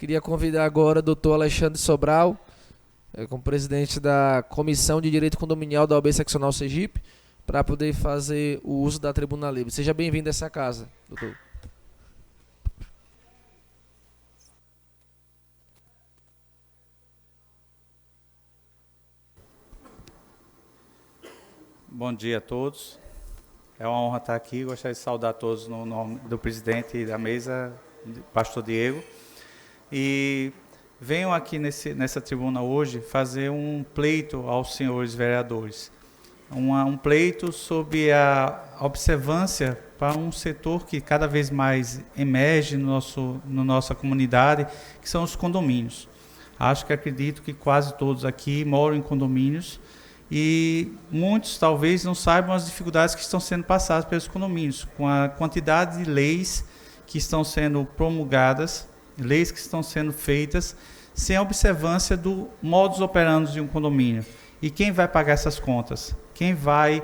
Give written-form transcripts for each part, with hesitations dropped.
Queria convidar agora o doutor Alexandre Sobral, como presidente da Comissão de Direito Condominial da OAB Seccional Sergipe, para poder fazer o uso da tribuna livre. Seja bem-vindo a essa casa, doutor. Bom dia a todos. É uma honra estar aqui. Gostaria de saudar todos no nome do presidente da mesa, pastor Diego. E venho aqui nessa tribuna hoje fazer um pleito aos senhores vereadores. Um pleito sobre a observância para um setor que cada vez mais emerge na nossa comunidade, que são os condomínios. Acredito que quase todos aqui moram em condomínios e muitos talvez não saibam as dificuldades que estão sendo passadas pelos condomínios, com a quantidade de leis que estão sendo promulgadas, leis que estão sendo feitas, sem a observância do modus operandi de um condomínio. E quem vai pagar essas contas? Quem vai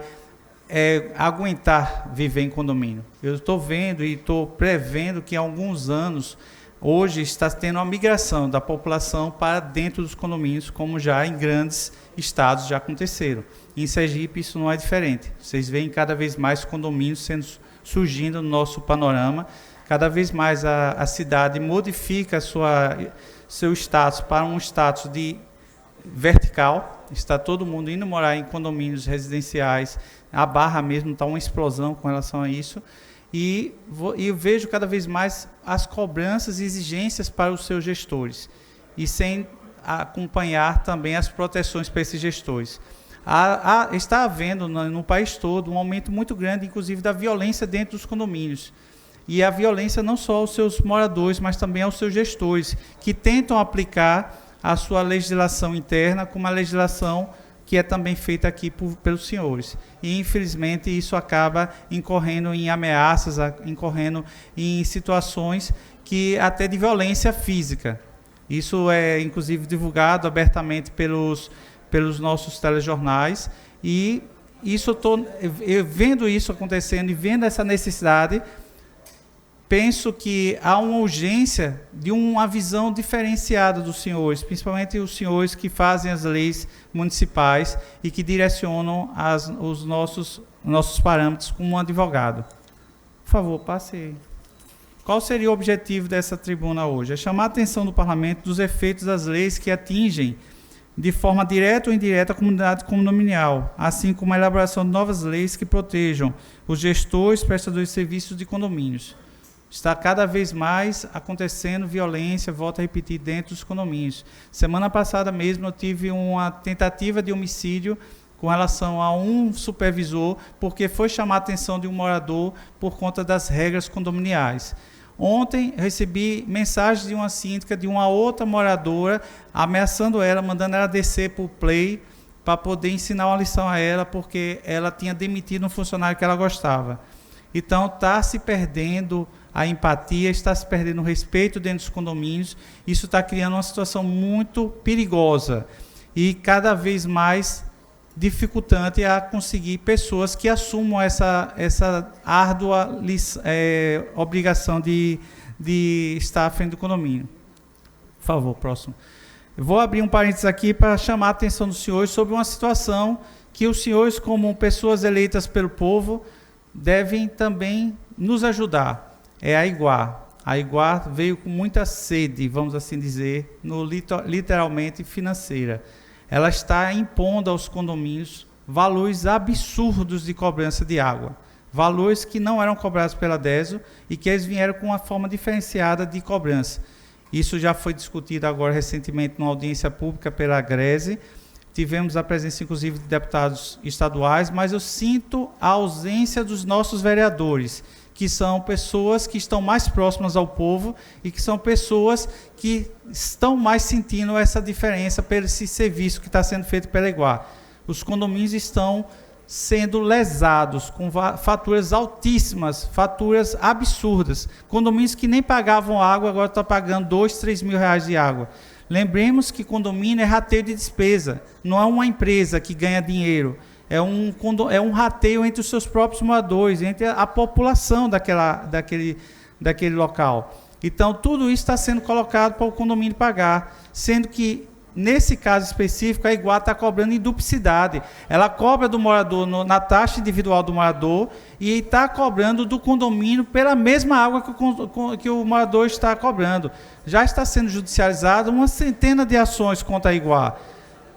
aguentar viver em condomínio? Eu estou vendo e estou prevendo que há alguns anos, hoje está tendo uma migração da população para dentro dos condomínios, como já em grandes estados já aconteceram. Em Sergipe isso não é diferente. Vocês veem cada vez mais condomínios surgindo no nosso panorama. Cada vez mais a cidade modifica seu status para um status de vertical. Está todo mundo indo morar em condomínios residenciais. A Barra mesmo está uma explosão com relação a isso. E eu vejo cada vez mais as cobranças e exigências para os seus gestores, e sem acompanhar também as proteções para esses gestores. Está havendo no país todo um aumento muito grande, inclusive, da violência dentro dos condomínios. E a violência não só aos seus moradores, mas também aos seus gestores, que tentam aplicar a sua legislação interna com uma legislação que é também feita aqui pelos senhores. E, infelizmente, isso acaba incorrendo em ameaças, incorrendo em situações que até de violência física. Isso é, inclusive, divulgado abertamente pelos nossos telejornais. E eu vendo isso acontecendo e vendo essa necessidade, penso que há uma urgência de uma visão diferenciada dos senhores, principalmente os senhores que fazem as leis municipais e que direcionam os nossos parâmetros como um advogado. Por favor, passe aí. Qual seria o objetivo dessa tribuna hoje? É chamar a atenção do Parlamento dos efeitos das leis que atingem de forma direta ou indireta a comunidade condominial, assim como a elaboração de novas leis que protejam os gestores, prestadores de serviços de condomínios. Está cada vez mais acontecendo violência, volto a repetir, dentro dos condomínios. Semana passada mesmo eu tive uma tentativa de homicídio com relação a um supervisor, porque foi chamar a atenção de um morador por conta das regras condominiais. Ontem recebi mensagem de uma síndica de uma outra moradora, ameaçando ela, mandando ela descer para o play, para poder ensinar uma lição a ela, porque ela tinha demitido um funcionário que ela gostava. Então está se perdendo a empatia, está se perdendo o respeito dentro dos condomínios. Isso está criando uma situação muito perigosa e cada vez mais dificultante a conseguir pessoas que assumam essa árdua obrigação de estar à frente do condomínio. Por favor, próximo. Eu vou abrir um parênteses aqui para chamar a atenção dos senhores sobre uma situação que os senhores, como pessoas eleitas pelo povo, devem também nos ajudar. É a Iguar. A Iguar veio com muita sede, vamos assim dizer, literalmente financeira. Ela está impondo aos condomínios valores absurdos de cobrança de água. Valores que não eram cobrados pela DESO e que eles vieram com uma forma diferenciada de cobrança. Isso já foi discutido agora recentemente numa audiência pública pela Grese. Tivemos a presença, inclusive, de deputados estaduais, mas eu sinto a ausência dos nossos vereadores, que são pessoas que estão mais próximas ao povo e que são pessoas que estão mais sentindo essa diferença pelo esse serviço que está sendo feito pela Iguar. Os condomínios estão sendo lesados com faturas altíssimas, faturas absurdas. Condomínios que nem pagavam água, agora estão pagando 2, 3 mil reais de água. Lembremos que condomínio é rateio de despesa, não é uma empresa que ganha dinheiro. É um rateio entre os seus próprios moradores, entre a população daquele local. Então, tudo isso está sendo colocado para o condomínio pagar, sendo que, nesse caso específico, a Iguá está cobrando em duplicidade. Ela cobra do morador na taxa individual do morador e está cobrando do condomínio pela mesma água que o morador está cobrando. Já está sendo judicializado uma centena de ações contra a Iguá.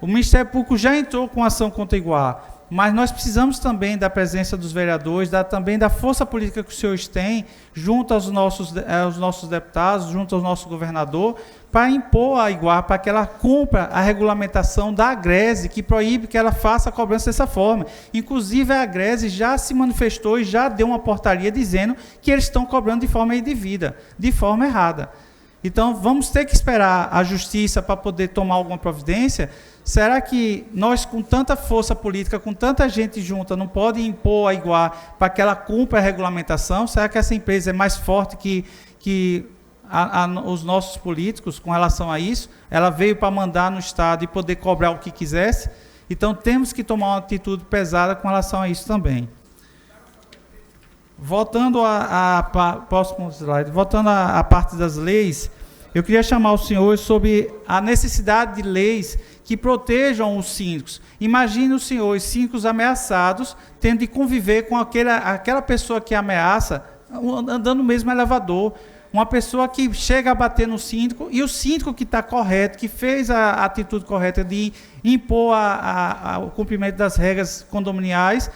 O Ministério Público já entrou com ação contra a Iguá, mas nós precisamos também da presença dos vereadores, também da força política que os senhores têm, junto aos nossos deputados, junto ao nosso governador, para impor à Iguá, para que ela cumpra a regulamentação da Agreste, que proíbe que ela faça a cobrança dessa forma. Inclusive, a Agreste já se manifestou e já deu uma portaria dizendo que eles estão cobrando de forma indevida, de forma errada. Então, vamos ter que esperar a justiça para poder tomar alguma providência. Será que nós, com tanta força política, com tanta gente junta, não pode impor a Iguá para que ela cumpra a regulamentação? Será que essa empresa é mais forte que os nossos políticos com relação a isso? Ela veio para mandar no Estado e poder cobrar o que quisesse? Então, temos que tomar uma atitude pesada com relação a isso também. Voltando próximo slide, voltando à parte das leis, eu queria chamar os senhores sobre a necessidade de leis que protejam os síndicos. Imagine os senhores, síndicos ameaçados, tendo de conviver com aquela pessoa que ameaça, andando no mesmo elevador. Uma pessoa que chega a bater no síndico, e o síndico que está correto, que fez a atitude correta de impor o cumprimento das regras condominiais,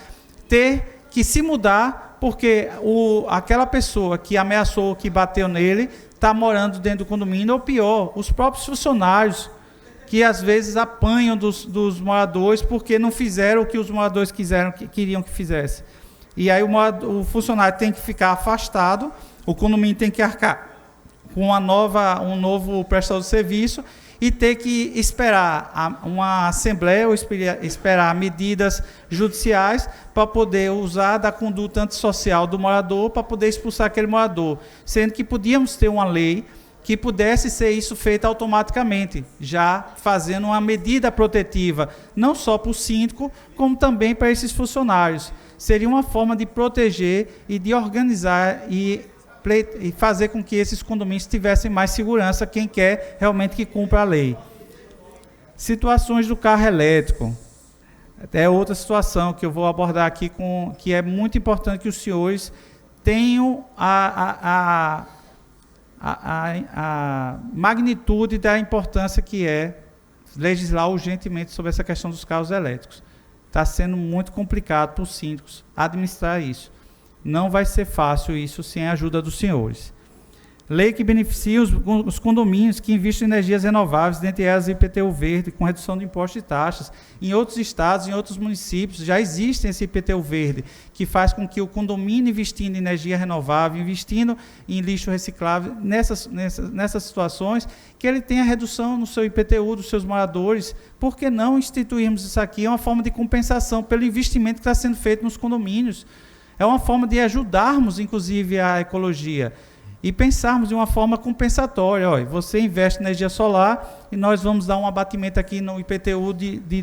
ter que se mudar, porque aquela pessoa que ameaçou, que bateu nele, está morando dentro do condomínio, ou pior, os próprios funcionários, que às vezes apanham dos moradores, porque não fizeram o que os moradores queriam que fizesse. E aí o funcionário tem que ficar afastado, o condomínio tem que arcar com um novo prestador de serviço, e ter que esperar uma assembleia ou esperar medidas judiciais para poder usar da conduta antissocial do morador para poder expulsar aquele morador, sendo que podíamos ter uma lei que pudesse ser isso feito automaticamente, já fazendo uma medida protetiva, não só para o síndico, como também para esses funcionários. Seria uma forma de proteger e de organizar e fazer com que esses condomínios tivessem mais segurança, quem quer realmente que cumpra a lei. Situações do carro elétrico. É outra situação que eu vou abordar aqui, que é muito importante que os senhores tenham a magnitude da importância que é legislar urgentemente sobre essa questão dos carros elétricos. Está sendo muito complicado para os síndicos administrar isso. Não vai ser fácil isso sem a ajuda dos senhores. Lei que beneficia os condomínios que investem em energias renováveis, dentre elas o IPTU verde, com redução de impostos e taxas. Em outros estados, em outros municípios, já existe esse IPTU verde, que faz com que o condomínio investindo em energia renovável, investindo em lixo reciclável, nessas situações, que ele tenha redução no seu IPTU dos seus moradores. Por que não instituirmos isso aqui? É uma forma de compensação pelo investimento que está sendo feito nos condomínios. É uma forma de ajudarmos, inclusive, a ecologia e pensarmos de uma forma compensatória. Olha, você investe em energia solar e nós vamos dar um abatimento aqui no IPTU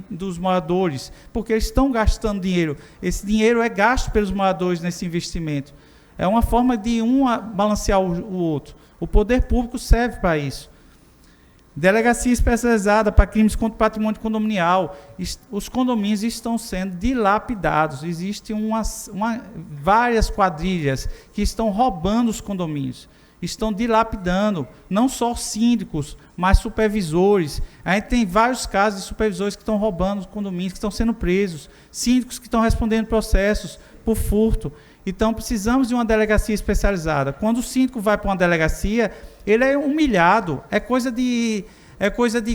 dos moradores, porque eles estão gastando dinheiro. Esse dinheiro é gasto pelos moradores nesse investimento. É uma forma de balancear o outro. O poder público serve para isso. Delegacia especializada para crimes contra o patrimônio condominial. Os condomínios estão sendo dilapidados. Existem várias quadrilhas que estão roubando os condomínios. Estão dilapidando, não só síndicos, mas supervisores. A gente tem vários casos de supervisores que estão roubando os condomínios, que estão sendo presos. Síndicos que estão respondendo processos por furto. Então, precisamos de uma delegacia especializada. Quando o síndico vai para uma delegacia, ele é humilhado, é coisa de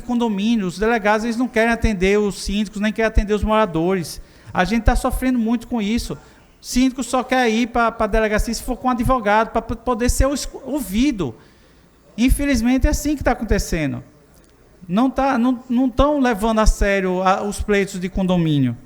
condomínio. Os delegados eles não querem atender os síndicos, nem querem atender os moradores. A gente está sofrendo muito com isso. O síndico só quer ir para a delegacia se for com um advogado, para poder ser ouvido. Infelizmente, é assim que está acontecendo. Não estão levando a sério os pleitos de condomínio.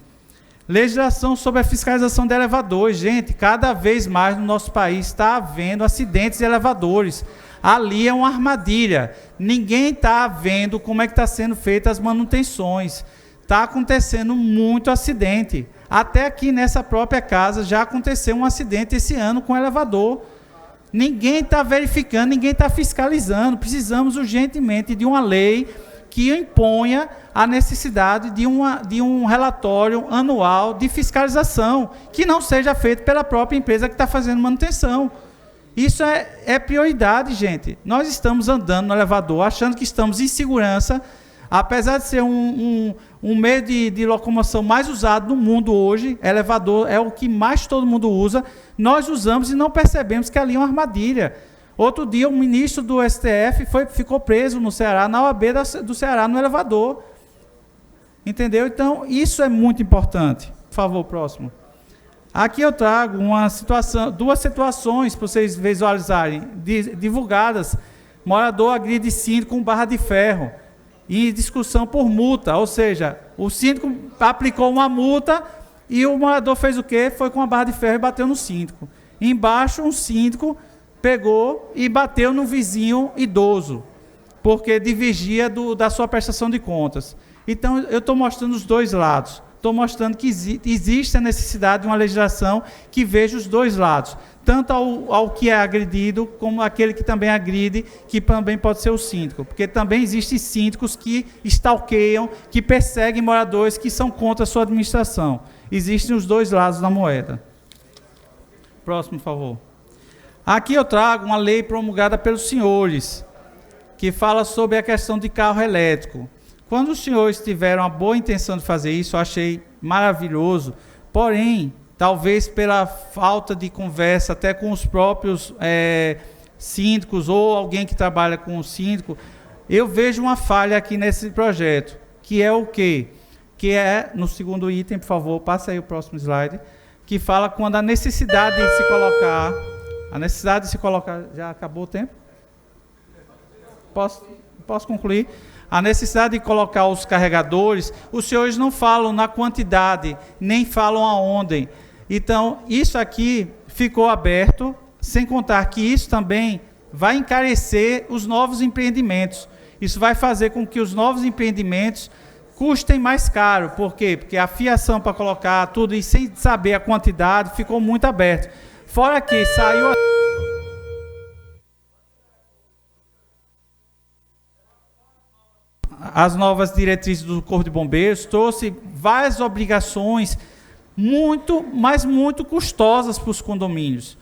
Legislação sobre a fiscalização de elevadores. Gente, cada vez mais no nosso país está havendo acidentes de elevadores. Ali é uma armadilha. Ninguém está vendo como é que está sendo feitas as manutenções. Está acontecendo muito acidente. Até aqui nessa própria casa já aconteceu um acidente esse ano com elevador. Ninguém está verificando, ninguém está fiscalizando. Precisamos urgentemente de uma lei que imponha a necessidade de um relatório anual de fiscalização, que não seja feito pela própria empresa que está fazendo manutenção. Isso é prioridade, gente. Nós estamos andando no elevador, achando que estamos em segurança, apesar de ser um meio de locomoção mais usado no mundo hoje, elevador é o que mais todo mundo usa, nós usamos e não percebemos que ali é uma armadilha. Outro dia, um ministro do STF ficou preso no Ceará, na OAB do Ceará, no elevador. Entendeu? Então, isso é muito importante. Por favor, próximo. Aqui eu trago duas situações para vocês visualizarem, divulgadas. Morador agride síndico com barra de ferro, em discussão por multa, ou seja, o síndico aplicou uma multa e o morador fez o quê? Foi com a barra de ferro e bateu no síndico. Embaixo, um síndico pegou e bateu no vizinho idoso, porque divergia da sua prestação de contas. Então, eu estou mostrando os dois lados. Estou mostrando que existe a necessidade de uma legislação que veja os dois lados, tanto ao que é agredido, como aquele que também agride, que também pode ser o síndico. Porque também existem síndicos que stalkeiam, que perseguem moradores que são contra a sua administração. Existem os dois lados da moeda. Próximo, por favor. Aqui eu trago uma lei promulgada pelos senhores, que fala sobre a questão de carro elétrico. Quando os senhores tiveram a boa intenção de fazer isso, eu achei maravilhoso, porém, talvez pela falta de conversa até com os próprios síndicos ou alguém que trabalha com o síndico, eu vejo uma falha aqui nesse projeto, que é o quê? Que é, no segundo item, por favor, passa aí o próximo slide, que fala quando a necessidade de se colocar, já acabou o tempo? Posso concluir? A necessidade de colocar os carregadores, os senhores não falam na quantidade, nem falam aonde. Então, isso aqui ficou aberto, sem contar que isso também vai encarecer os novos empreendimentos. Isso vai fazer com que os novos empreendimentos custem mais caro. Por quê? Porque a fiação para colocar tudo e sem saber a quantidade ficou muito aberto. Fora que saiu as novas diretrizes do Corpo de Bombeiros, trouxe várias obrigações muito custosas para os condomínios.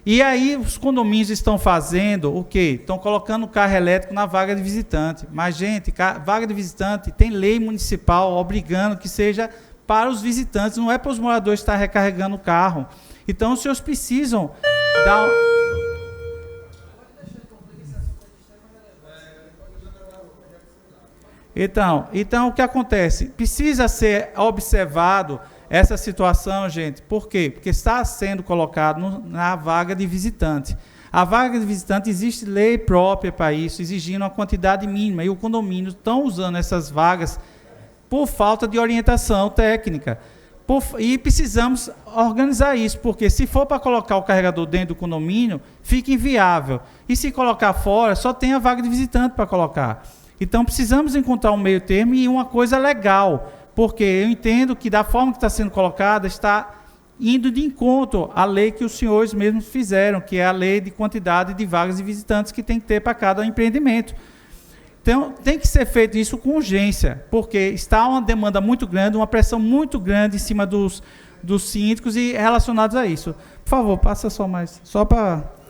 E aí os condomínios estão fazendo o quê? Estão colocando o carro elétrico na vaga de visitante. Mas, gente, vaga de visitante tem lei municipal obrigando que seja para os visitantes, não é para os moradores estar recarregando o carro. Então, os senhores precisam dar... Então, o que acontece? Precisa ser observado essa situação, gente. Por quê? Porque está sendo colocado na vaga de visitante. A vaga de visitante, existe lei própria para isso, exigindo uma quantidade mínima. E o condomínio estão usando essas vagas por falta de orientação técnica. E precisamos organizar isso, porque se for para colocar o carregador dentro do condomínio, fica inviável. E se colocar fora, só tem a vaga de visitante para colocar. Então, precisamos encontrar um meio termo e uma coisa legal, porque eu entendo que da forma que está sendo colocada, está indo de encontro à lei que os senhores mesmos fizeram, que é a lei de quantidade de vagas de visitantes que tem que ter para cada empreendimento. Então, tem que ser feito isso com urgência, porque está uma demanda muito grande, uma pressão muito grande em cima dos síndicos e relacionados a isso. Por favor, passa só para...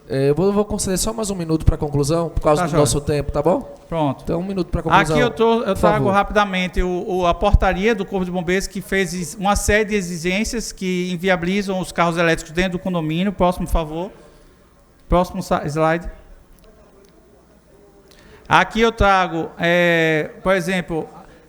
Eu vou conceder só mais um minuto para a conclusão, por causa do nosso tempo, tá bom? Pronto. Então, um minuto para a conclusão. Aqui eu trago rapidamente a portaria do Corpo de Bombeiros, que fez uma série de exigências que inviabilizam os carros elétricos dentro do condomínio. Próximo, por favor. Próximo slide. Aqui eu trago, por exemplo,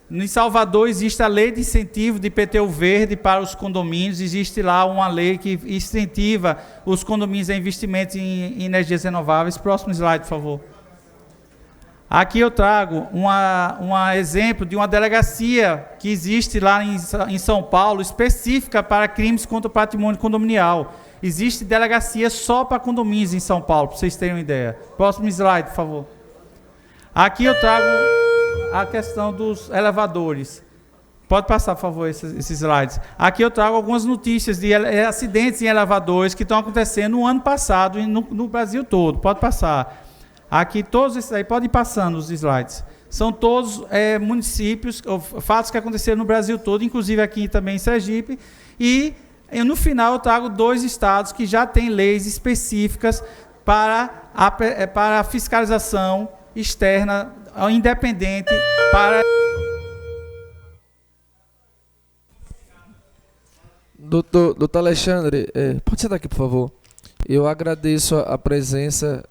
em Salvador existe a lei de incentivo de IPTU verde para os condomínios, existe lá uma lei que incentiva os condomínios a investimentos em energias renováveis. Próximo slide, por favor. Aqui eu trago um exemplo de uma delegacia que existe lá em São Paulo, específica para crimes contra o patrimônio condominial. Existe delegacia só para condomínios em São Paulo, para vocês terem uma ideia. Próximo slide, por favor. Aqui eu trago a questão dos elevadores. Pode passar, por favor, esses slides. Aqui eu trago algumas notícias de acidentes em elevadores que estão acontecendo no ano passado e no Brasil todo. Pode passar. Aqui todos esses aí, pode ir passando os slides. São todos municípios, fatos que aconteceram no Brasil todo, inclusive aqui também em Sergipe. E no final eu trago 2 estados que já têm leis específicas para a fiscalização externa, independente, para... Doutor Alexandre, pode sentar aqui, por favor. Eu agradeço a presença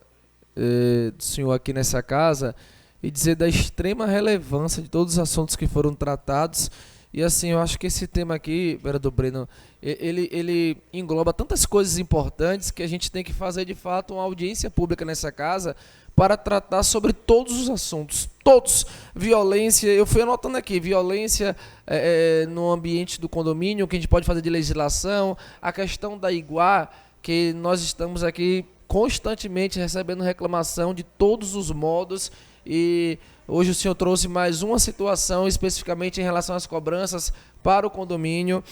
do senhor aqui nessa casa e dizer da extrema relevância de todos os assuntos que foram tratados. E assim, eu acho que esse tema aqui, vereador Breno, ele engloba tantas coisas importantes que a gente tem que fazer, de fato, uma audiência pública nessa casa para tratar sobre todos os assuntos. Todos. Violência, eu fui anotando aqui, violência no ambiente do condomínio, o que a gente pode fazer de legislação, a questão da Iguá, que nós estamos aqui constantemente recebendo reclamação de todos os modos, e hoje o senhor trouxe mais uma situação especificamente em relação às cobranças para o condomínio.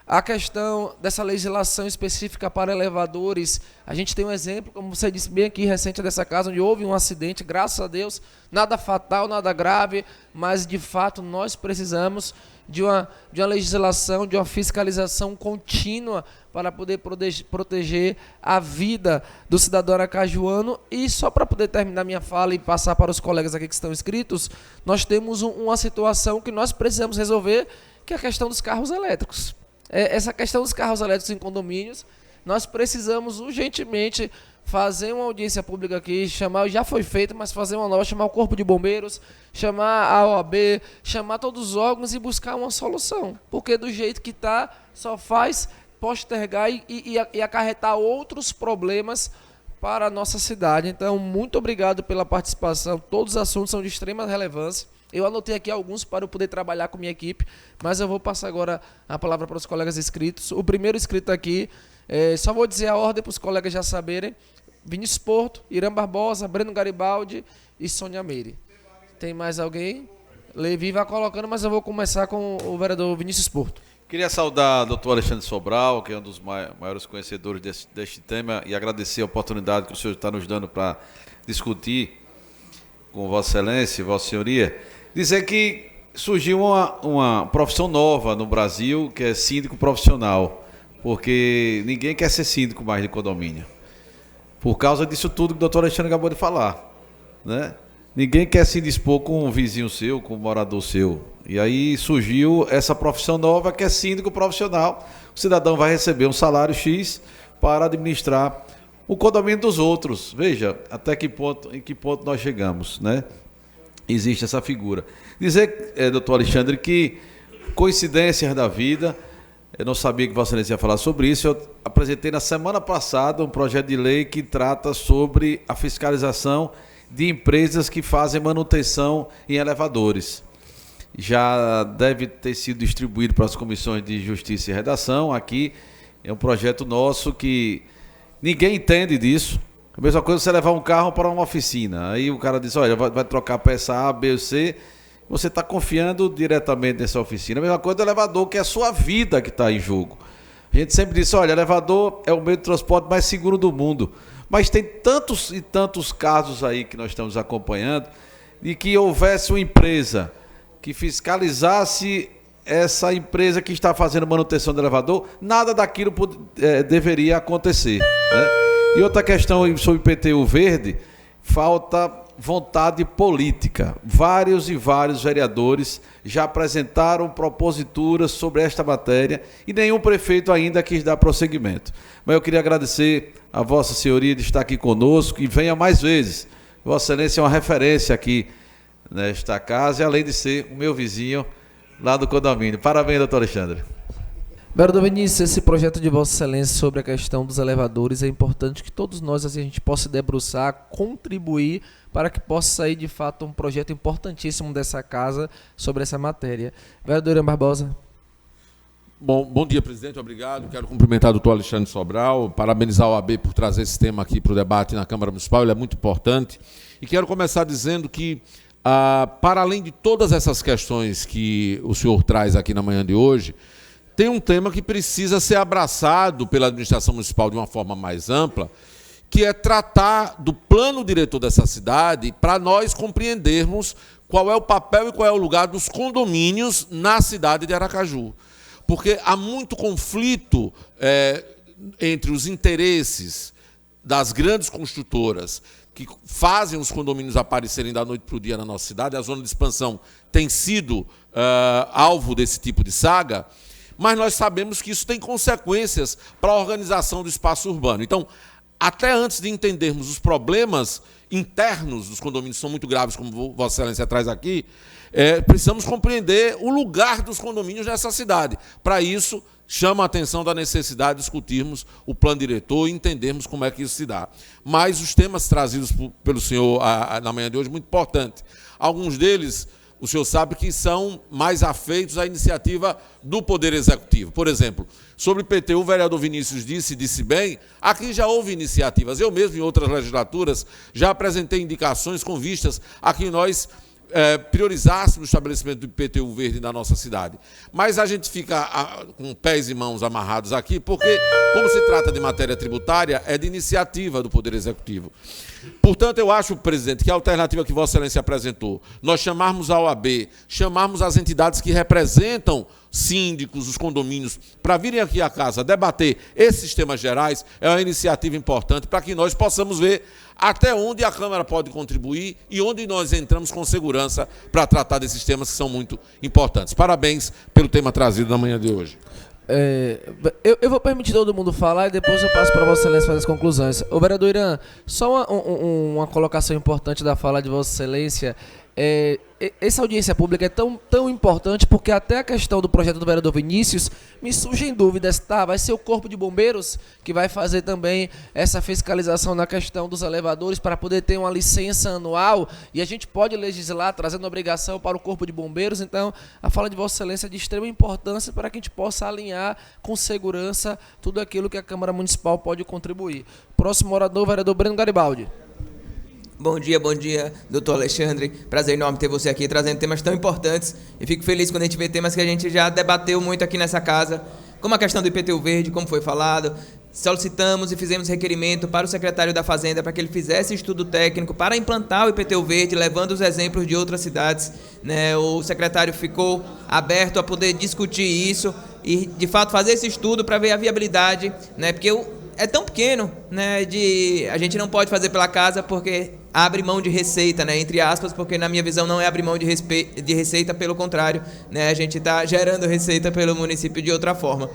A questão dessa legislação específica para elevadores, a gente tem um exemplo, como você disse bem aqui, recente dessa casa, onde houve um acidente, graças a Deus, nada fatal, nada grave, mas de fato nós precisamos de uma legislação, de uma fiscalização contínua para poder proteger a vida do cidadão aracajuano. E só para poder terminar minha fala e passar para os colegas aqui que estão inscritos, nós temos uma situação que nós precisamos resolver, que é a questão dos carros elétricos. Essa questão dos carros elétricos em condomínios, nós precisamos urgentemente fazer uma audiência pública aqui, já foi feito, mas fazer uma nova, chamar o Corpo de Bombeiros, chamar a OAB, chamar todos os órgãos e buscar uma solução. Porque do jeito que está, só faz postergar e acarretar outros problemas para a nossa cidade. Então, muito obrigado pela participação, todos os assuntos são de extrema relevância. Eu anotei aqui alguns para eu poder trabalhar com minha equipe, mas eu vou passar agora a palavra para os colegas inscritos. O primeiro inscrito aqui, só vou dizer a ordem para os colegas já saberem: Vinícius Porto, Irã Barbosa, Breno Garibaldi e Sônia Meire. Tem mais alguém? Levi vai colocando, mas eu vou começar com o vereador Vinícius Porto. Queria saudar o doutor Alexandre Sobral, que é um dos maiores conhecedores deste tema, e agradecer a oportunidade que o senhor está nos dando para discutir com Vossa Excelência e Vossa Senhoria. Dizer que surgiu uma profissão nova no Brasil, que é síndico profissional, porque ninguém quer ser síndico mais de condomínio. Por causa disso tudo que o doutor Alexandre acabou de falar, né? Ninguém quer se indispor com um vizinho seu, com um morador seu. E aí surgiu essa profissão nova, que é síndico profissional. O cidadão vai receber um salário X para administrar o condomínio dos outros. Veja até em que ponto nós chegamos, né? Existe essa figura. Dizer, doutor Alexandre, que coincidências da vida, eu não sabia que Vossa Excelência ia falar sobre isso. Eu apresentei na semana passada um projeto de lei que trata sobre a fiscalização de empresas que fazem manutenção em elevadores. Já deve ter sido distribuído para as comissões de Justiça e Redação. Aqui é um projeto nosso que ninguém entende disso. A mesma coisa você levar um carro para uma oficina. Aí o cara diz, olha, vai trocar peça A, B ou C. Você está confiando diretamente nessa oficina. A mesma coisa do elevador, que é a sua vida que está em jogo. A gente sempre diz, olha, elevador é o meio de transporte mais seguro do mundo. Mas tem tantos e tantos casos aí que nós estamos acompanhando, de que houvesse uma empresa que fiscalizasse essa empresa que está fazendo manutenção do elevador, nada daquilo deveria acontecer, né? E outra questão sobre o IPTU verde, falta vontade política. Vários e vários vereadores já apresentaram proposituras sobre esta matéria e nenhum prefeito ainda quis dar prosseguimento. Mas eu queria agradecer a Vossa Senhoria de estar aqui conosco e venha mais vezes. Vossa Excelência é uma referência aqui nesta casa e além de ser o meu vizinho lá do condomínio. Parabéns, doutor Alexandre. Vereador Vinícius, esse projeto de Vossa Excelência sobre a questão dos elevadores é importante que todos nós assim, a gente possa debruçar, contribuir para que possa sair de fato um projeto importantíssimo dessa casa sobre essa matéria. Vereador Irã Barbosa. Bom dia, presidente, obrigado. Quero cumprimentar o doutor Alexandre Sobral, parabenizar o AB por trazer esse tema aqui para o debate na Câmara Municipal, ele é muito importante. E quero começar dizendo que para além de todas essas questões que o senhor traz aqui na manhã de hoje, tem um tema que precisa ser abraçado pela administração municipal de uma forma mais ampla, que é tratar do plano diretor dessa cidade para nós compreendermos qual é o papel e qual é o lugar dos condomínios na cidade de Aracaju. Porque há muito conflito entre os interesses das grandes construtoras que fazem os condomínios aparecerem da noite para o dia na nossa cidade. A zona de expansão tem sido alvo desse tipo de saga, mas nós sabemos que isso tem consequências para a organização do espaço urbano. Então, até antes de entendermos os problemas internos dos condomínios, que são muito graves, como Vossa Excelência traz aqui, precisamos compreender o lugar dos condomínios nessa cidade. Para isso, chama a atenção da necessidade de discutirmos o plano diretor e entendermos como é que isso se dá. Mas os temas trazidos pelo senhor na manhã de hoje, muito importantes. Alguns deles, o senhor sabe que são mais afeitos à iniciativa do Poder Executivo. Por exemplo, sobre o IPTU, o vereador Vinícius disse bem, aqui já houve iniciativas. Eu mesmo, em outras legislaturas, já apresentei indicações com vistas a que nós priorizássemos o estabelecimento do IPTU verde na nossa cidade. Mas a gente fica com pés e mãos amarrados aqui, porque, como se trata de matéria tributária, é de iniciativa do Poder Executivo. Portanto, eu acho, presidente, que a alternativa que Vossa Excelência apresentou, nós chamarmos a OAB, chamarmos as entidades que representam síndicos, os condomínios, para virem aqui à casa debater esses temas gerais, é uma iniciativa importante para que nós possamos ver até onde a Câmara pode contribuir e onde nós entramos com segurança para tratar desses temas que são muito importantes. Parabéns pelo tema trazido na manhã de hoje. Eu vou permitir todo mundo falar e depois eu passo para Vossa Excelência fazer as conclusões. O vereador Irã, só uma colocação importante da fala de Vossa Excelência. Essa audiência pública é tão importante porque até a questão do projeto do vereador Vinícius me surgem dúvidas. Vai ser o Corpo de Bombeiros que vai fazer também essa fiscalização na questão dos elevadores para poder ter uma licença anual e a gente pode legislar trazendo obrigação para o Corpo de Bombeiros. Então, a fala de Vossa Excelência é de extrema importância para que a gente possa alinhar com segurança tudo aquilo que a Câmara Municipal pode contribuir. Próximo orador, vereador Breno Garibaldi. Bom dia, doutor Alexandre. Prazer enorme ter você aqui trazendo temas tão importantes. E fico feliz quando a gente vê temas que a gente já debateu muito aqui nessa casa, como a questão do IPTU verde, como foi falado. Solicitamos e fizemos requerimento para o secretário da Fazenda para que ele fizesse estudo técnico para implantar o IPTU verde, levando os exemplos de outras cidades. O secretário ficou aberto a poder discutir isso e, de fato, fazer esse estudo para ver a viabilidade, porque é tão pequeno, a gente não pode fazer pela casa porque abre mão de receita, entre aspas, porque na minha visão não é abrir mão de receita, pelo contrário, a gente está gerando receita pelo município de outra forma.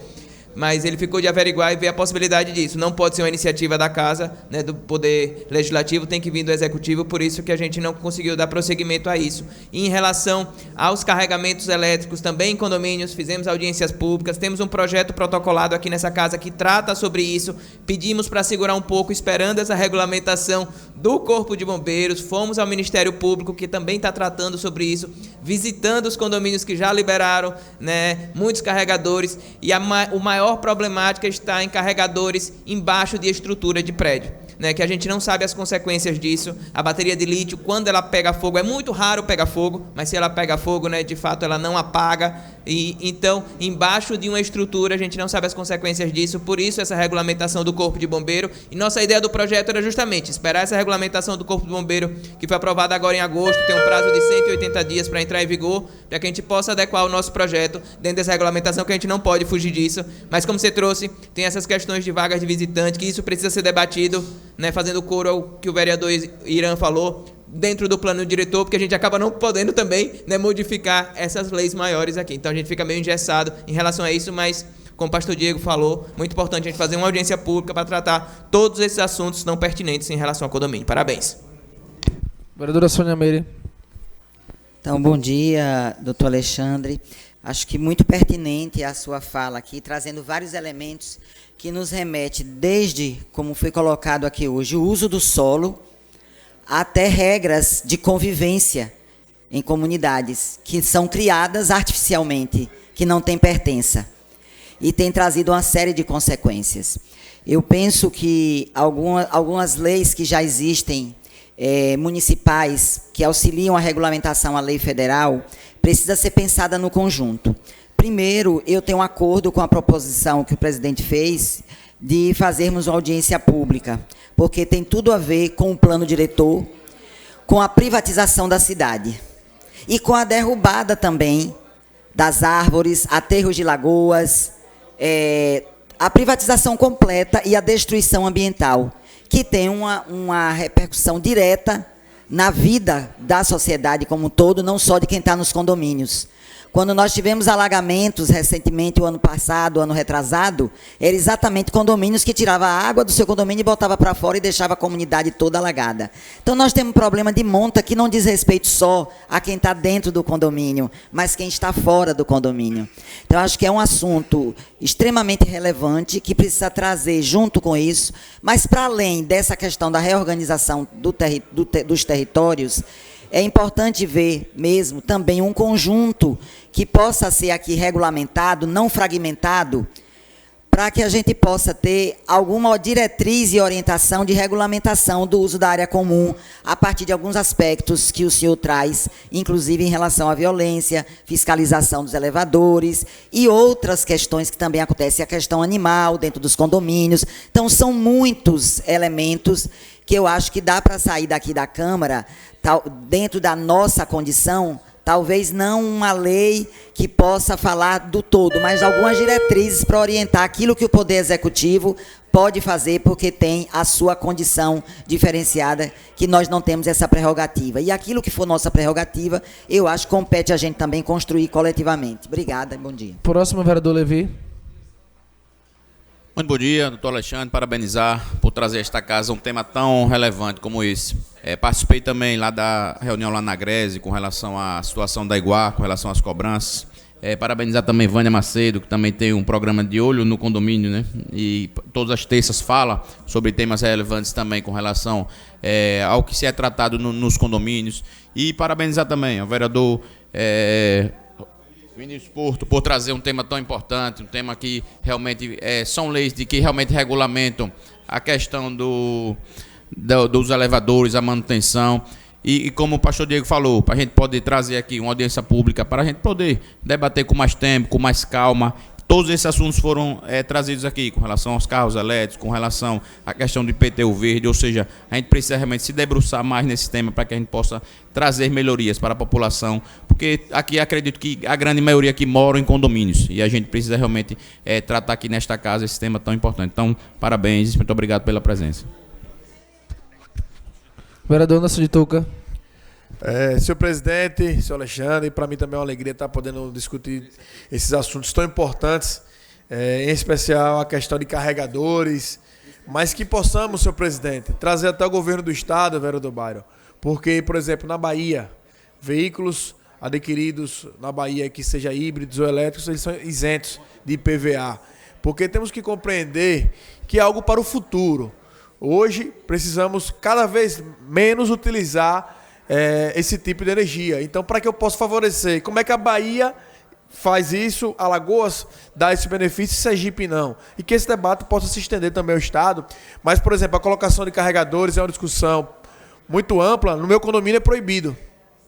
Mas ele ficou de averiguar e ver a possibilidade disso. Não pode ser uma iniciativa da Casa, do Poder Legislativo, tem que vir do Executivo, por isso que a gente não conseguiu dar prosseguimento a isso. E em relação aos carregamentos elétricos, também em condomínios, fizemos audiências públicas, temos um projeto protocolado aqui nessa casa que trata sobre isso, pedimos para segurar um pouco, esperando essa regulamentação do Corpo de Bombeiros, fomos ao Ministério Público, que também está tratando sobre isso, visitando os condomínios que já liberaram, muitos carregadores, e o maior problemática está em carregadores embaixo de estrutura de prédio, que a gente não sabe as consequências disso. A bateria de lítio, quando ela pega fogo, é muito raro pegar fogo, mas se ela pega fogo, de fato ela não apaga, e então embaixo de uma estrutura a gente não sabe as consequências disso, por isso essa regulamentação do Corpo de Bombeiro. E nossa ideia do projeto era justamente esperar essa regulamentação do Corpo de Bombeiro, que foi aprovada agora em agosto, tem um prazo de 180 dias para entrar em vigor, para que a gente possa adequar o nosso projeto dentro dessa regulamentação, que a gente não pode fugir disso. Mas como você trouxe, tem essas questões de vagas de visitante, que isso precisa ser debatido, fazendo coro ao que o vereador Irã falou, dentro do plano diretor, porque a gente acaba não podendo também modificar essas leis maiores aqui. Então a gente fica meio engessado em relação a isso, mas, como o pastor Diego falou, muito importante a gente fazer uma audiência pública para tratar todos esses assuntos tão pertinentes em relação ao condomínio. Parabéns. Vereadora Sônia Meire. Então, bom dia, doutor Alexandre. Acho que muito pertinente a sua fala aqui, trazendo vários elementos que nos remete desde, como foi colocado aqui hoje, o uso do solo, até regras de convivência em comunidades, que são criadas artificialmente, que não têm pertença, e tem trazido uma série de consequências. Eu penso que algumas leis que já existem municipais que auxiliam a regulamentação à lei federal precisa ser pensada no conjunto. Primeiro, eu tenho um acordo com a proposição que o presidente fez de fazermos uma audiência pública, porque tem tudo a ver com o plano diretor, com a privatização da cidade e com a derrubada também das árvores, aterros de lagoas, a privatização completa e a destruição ambiental, que tem uma repercussão direta na vida da sociedade como um todo, não só de quem está nos condomínios. Quando nós tivemos alagamentos recentemente, o ano passado, o ano retrasado, eram exatamente condomínios que tiravam a água do seu condomínio e botava para fora e deixava a comunidade toda alagada. Então nós temos um problema de monta que não diz respeito só a quem está dentro do condomínio, mas quem está fora do condomínio. Então acho que é um assunto extremamente relevante que precisa trazer junto com isso, mas para além dessa questão da reorganização dos territórios, é importante ver mesmo também um conjunto que possa ser aqui regulamentado, não fragmentado, para que a gente possa ter alguma diretriz e orientação de regulamentação do uso da área comum, a partir de alguns aspectos que o senhor traz, inclusive em relação à violência, fiscalização dos elevadores e outras questões que também acontecem, a questão animal dentro dos condomínios. Então, são muitos elementos que eu acho que dá para sair daqui da Câmara, dentro da nossa condição, talvez não uma lei que possa falar do todo, mas algumas diretrizes para orientar aquilo que o Poder Executivo pode fazer, porque tem a sua condição diferenciada, que nós não temos essa prerrogativa. E aquilo que for nossa prerrogativa, eu acho que compete a gente também construir coletivamente. Obrigada e bom dia. Próximo, vereador Levi. Muito bom dia, doutor Alexandre, parabenizar por trazer a esta casa um tema tão relevante como esse. Participei também lá da reunião lá na Grese com relação à situação da Iguá, com relação às cobranças. Parabenizar também Vânia Macedo, que também tem um programa de olho no condomínio, né? E todas as terças fala sobre temas relevantes também com relação ao que se é tratado nos condomínios. E parabenizar também ao vereador Vinícius Porto por trazer um tema tão importante, um tema que realmente são leis de que realmente regulamentam a questão dos elevadores, a manutenção. E como o pastor Diego falou, para a gente poder trazer aqui uma audiência pública, para a gente poder debater com mais tempo, com mais calma. Todos esses assuntos foram trazidos aqui, com relação aos carros elétricos, com relação à questão do IPTU verde, ou seja, a gente precisa realmente se debruçar mais nesse tema para que a gente possa trazer melhorias para a população, porque aqui acredito que a grande maioria aqui mora em condomínios, e a gente precisa realmente tratar aqui nesta casa esse tema tão importante. Então, parabéns, muito obrigado pela presença. Vereador Anderson de Touca. Senhor presidente, senhor Alexandre, para mim também é uma alegria estar podendo discutir esses assuntos tão importantes, em especial a questão de carregadores, mas que possamos, senhor presidente, trazer até o governo do estado, vereador Byron, porque, por exemplo, na Bahia, veículos adquiridos na Bahia que sejam híbridos ou elétricos, eles são isentos de IPVA, porque temos que compreender que é algo para o futuro. Hoje, precisamos cada vez menos utilizar esse tipo de energia. Então, para que eu possa favorecer, como é que a Bahia faz isso, Alagoas dá esse benefício, Sergipe não? E que esse debate possa se estender também ao Estado. Mas, por exemplo, a colocação de carregadores é uma discussão muito ampla. No meu condomínio é proibido,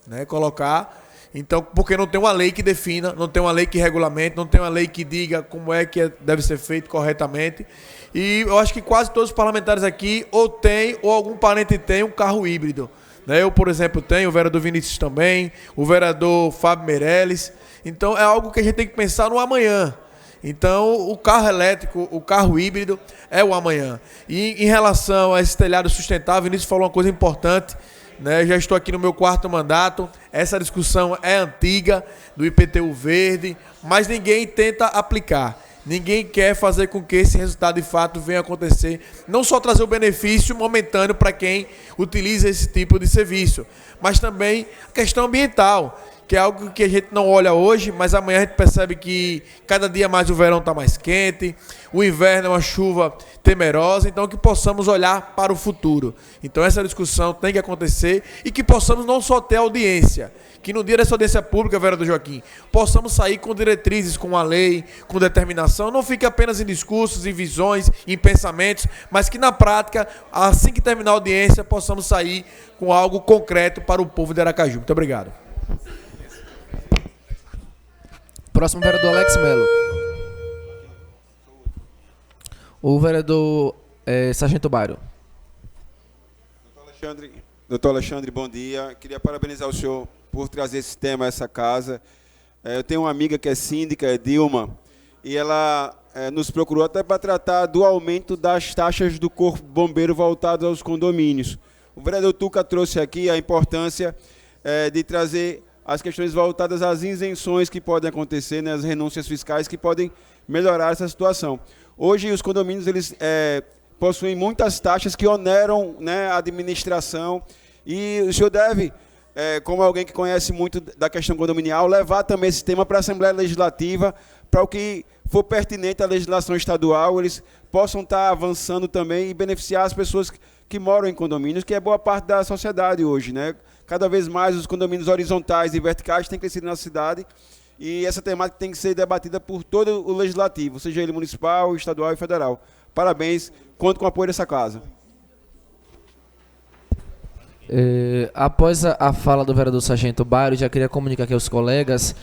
né, colocar. Então, porque não tem uma lei que defina, não tem uma lei que regulamente, não tem uma lei que diga como é que deve ser feito corretamente. E eu acho que quase todos os parlamentares aqui ou tem, ou algum parente tem um carro híbrido. Eu, por exemplo, tenho, o vereador Vinícius também, o vereador Fábio Meirelles. Então, é algo que a gente tem que pensar no amanhã. Então, o carro elétrico, o carro híbrido é o amanhã. E em relação a esse telhado sustentável, o Vinícius falou uma coisa importante, né? Já estou aqui no meu 4º mandato, essa discussão é antiga, do IPTU verde, mas ninguém tenta aplicar. Ninguém quer fazer com que esse resultado de fato venha acontecer. Não só trazer o benefício momentâneo para quem utiliza esse tipo de serviço, mas também a questão ambiental, que é algo que a gente não olha hoje, mas amanhã a gente percebe que cada dia mais o verão está mais quente, o inverno é uma chuva temerosa, então que possamos olhar para o futuro. Então essa discussão tem que acontecer e que possamos não só ter audiência, que no dia dessa audiência pública, vereador Joaquim, possamos sair com diretrizes, com a lei, com determinação, não fique apenas em discursos, em visões, em pensamentos, mas que na prática, assim que terminar a audiência, possamos sair com algo concreto para o povo de Aracaju. Muito obrigado. Próximo, vereador Alex Melo. O vereador Sargento Bairro. Doutor Alexandre, bom dia. Queria parabenizar o senhor por trazer esse tema a essa casa. Eu tenho uma amiga que é síndica, é Dilma, e ela nos procurou até para tratar do aumento das taxas do Corpo Bombeiro voltadas aos condomínios. O vereador Tuca trouxe aqui a importância de trazer as questões voltadas às isenções que podem acontecer, né, as renúncias fiscais que podem melhorar essa situação. Hoje, os condomínios eles possuem muitas taxas que oneram, né, a administração, e o senhor deve, como alguém que conhece muito da questão condominial, levar também esse tema para a Assembleia Legislativa, para o que for pertinente à legislação estadual, eles possam estar avançando também e beneficiar as pessoas que moram em condomínios, que é boa parte da sociedade hoje, né? Cada vez mais os condomínios horizontais e verticais têm crescido na cidade, e essa temática tem que ser debatida por todo o legislativo, seja ele municipal, estadual e federal. Parabéns, conto com o apoio dessa casa. Após a fala do vereador Sargento Bairro, já queria comunicar aqui aos colegas,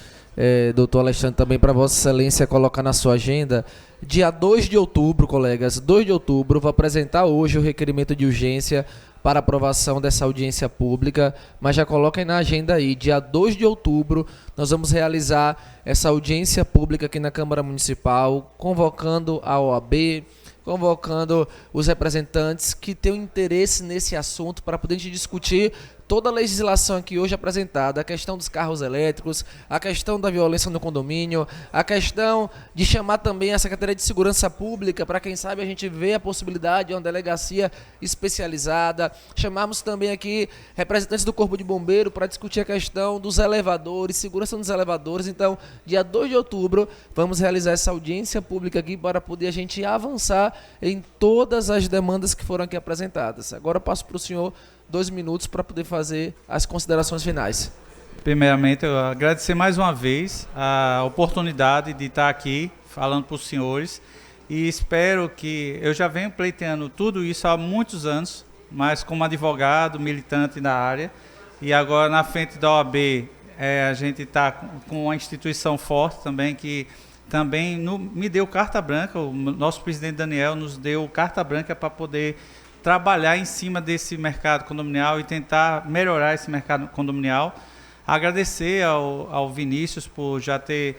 doutor Alexandre, também para Vossa Excelência colocar na sua agenda, dia 2 de outubro, colegas, 2 de outubro, vou apresentar hoje o requerimento de urgência para aprovação dessa audiência pública, mas já coloquem na agenda aí, dia 2 de outubro, nós vamos realizar essa audiência pública aqui na Câmara Municipal, convocando a OAB, convocando os representantes que têm interesse nesse assunto para poder a gente discutir toda a legislação aqui hoje apresentada, a questão dos carros elétricos, a questão da violência no condomínio, a questão de chamar também a Secretaria de Segurança Pública para, quem sabe, a gente ver a possibilidade de uma delegacia especializada. Chamamos também aqui representantes do Corpo de Bombeiro para discutir a questão dos elevadores, segurança nos elevadores. Então, dia 2 de outubro, vamos realizar essa audiência pública aqui para poder a gente avançar em todas as demandas que foram aqui apresentadas. Agora eu passo para o senhor 2 minutos para poder fazer as considerações finais. Primeiramente, eu agradecer mais uma vez a oportunidade de estar aqui falando para os senhores, e espero que eu já venho pleiteando tudo isso há muitos anos, mas como advogado, militante da área, e agora na frente da OAB, a gente está com uma instituição forte também, que também me deu carta branca, o nosso presidente Daniel nos deu carta branca para poder trabalhar em cima desse mercado condominial e tentar melhorar esse mercado condominial. Agradecer ao Vinícius por já ter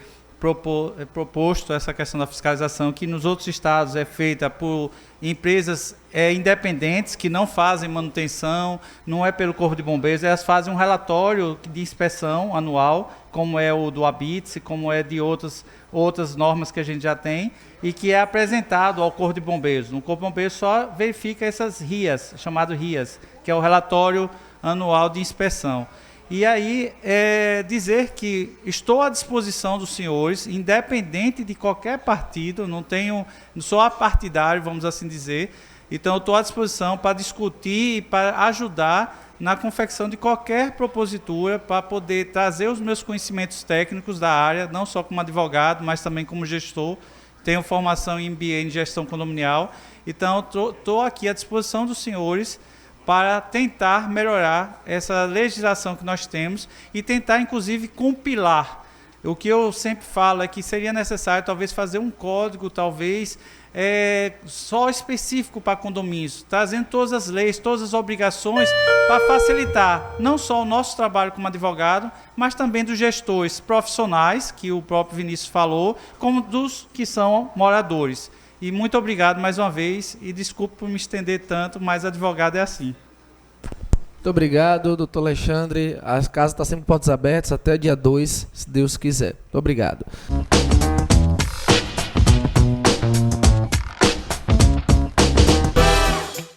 proposto essa questão da fiscalização, que nos outros estados é feita por empresas independentes, que não fazem manutenção, não é pelo Corpo de Bombeiros, elas fazem um relatório de inspeção anual, como é o do ABITS, como é de outras normas que a gente já tem, e que é apresentado ao Corpo de Bombeiros. No Corpo de Bombeiros só verifica essas RIAs, chamado RIAs, que é o relatório anual de inspeção. E aí, dizer que estou à disposição dos senhores, independente de qualquer partido, não sou apartidário, vamos assim dizer, então estou à disposição para discutir e para ajudar na confecção de qualquer propositura, para poder trazer os meus conhecimentos técnicos da área, não só como advogado, mas também como gestor. Tenho formação em MBA em gestão condominial, então estou aqui à disposição dos senhores para tentar melhorar essa legislação que nós temos e tentar, inclusive, compilar. O que eu sempre falo é que seria necessário, talvez, fazer um código, talvez, só específico para condomínios, trazendo todas as leis, todas as obrigações para facilitar não só o nosso trabalho como advogado, mas também dos gestores profissionais, que o próprio Vinícius falou, como dos que são moradores. E muito obrigado mais uma vez, e desculpe por me estender tanto, mas advogado é assim. Muito obrigado, doutor Alexandre. A casa está sempre portas abertas até dia 2, se Deus quiser. Muito obrigado.